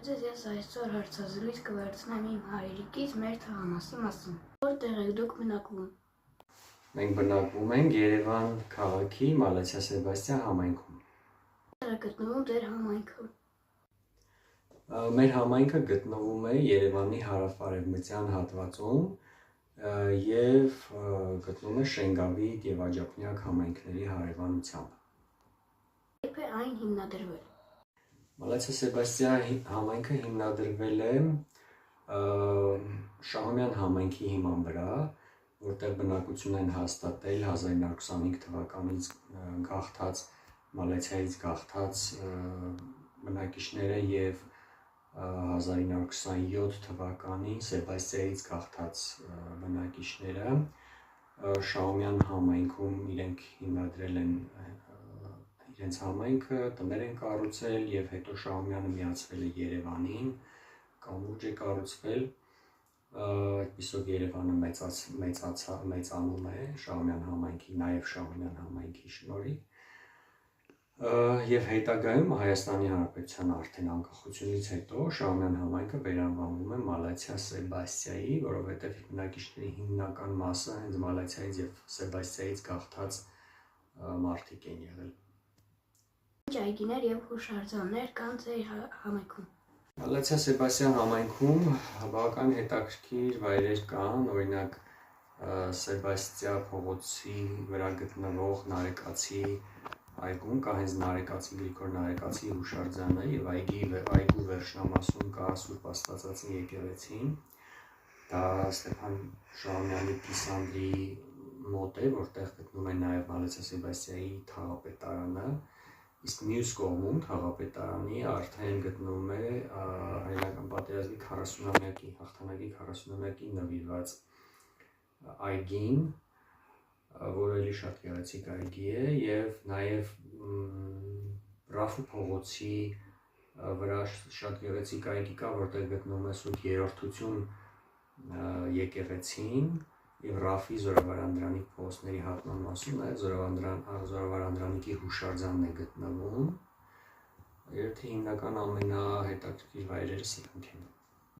ձեզ, ես այսօր հարցազրույց կվերցնեմ իմ հայրիկից մեր թաղամասի մասին։ Որտեղ եք դուք բնակվում։ Մենք բնակվում ենք Երևան քաղաքի Մալացիա Սեբաստիան համայնքում։ Որտեղ է գտնվում ձեր համայնքը։ Մեր համայնքը գտնվում է Երևանի հարավ-արևմտյան հատվածում եւ գտնվում է Շենգավիթ եւ Աջափնյակ համայնքների հարևանությամբ։ Երբ է այն հիմնադրվել։ Մալացիա Սեբաստիա համայնքը հիմնադրվել է Շահումյան համայնքի հիման վրա, որտեղ բնակություն են հաստատել 1925 թվականից գաղթած Մալացիայից գաղթած բնակիչները եւ 1927 թվականին Սեբաստիայից գաղթած բնակիչները Շահումյան համայնքում իրենք հիմնադրել են իրենց համայնքը, տներ են կառուցել եւ հետո Շահումյանը միացվել է Երևանին, կամուրջ է կառուցվել, այդպիսով Երևանը մեծանում է Շահումյան համայնքի, նաեւ Շահումյան համայնքի շնորհիվ եւ հետագայում Հայաստանի Հանրապետության արդեն անկախությունից հետո Շահումյան համայնքը վերանվանվում է Մալացիա Սեբաստիայի, որովհետեւ բնակիչների հիմնական մասը հենց Մալացիայից եւ Սեբաստիայից գաղթած մարդիկ են եղել։ Ինչ այգիներ եւ հուշարձաններ կան ձեր համայնքում։ Մալացիա Սեբաստիան համայնքում բավական հետաքրքիր վայրեր կան, օրինակ Սեբաստիա փողոցի վրա գտնվող Նարեկացի այգում կա հենց Նարեկացի Գրիգոր Նարեկացի հուշարձանը եւ այգու վերջնամասում կա Սուրբ Աստվածածին եկեղեցին։ Դա Ստեփան Շահումյանի Կիսանդրի մոտ է, որտեղ գտնվում է նաեւ Մալացիա Սեբաստիայի թաղապետարանը։ Իսկ մյուս կողմում թաղապետարանի արդեն գտնվում է հայկական պատերազմի 40-ամյակի հաղթանակի 40-ամյակի նվիրված այգին, որը էլի շատ գեղեցիկ այգի է եւ նաեւ Ռաֆու փողոցի վրա շատ գեղեցիկ այգի կա, որտեղ գտնվում է Սուրբ Երրորդություն եկեղեցին եւ Ռաֆի Զորավարանդրանի փողոցների հատման մասում նաեւ Զորավարանդրանիկի հուշարձանն է գտնվում։ Երբ հիմնական ամենահետաքրքիր վայրերը սրանք են։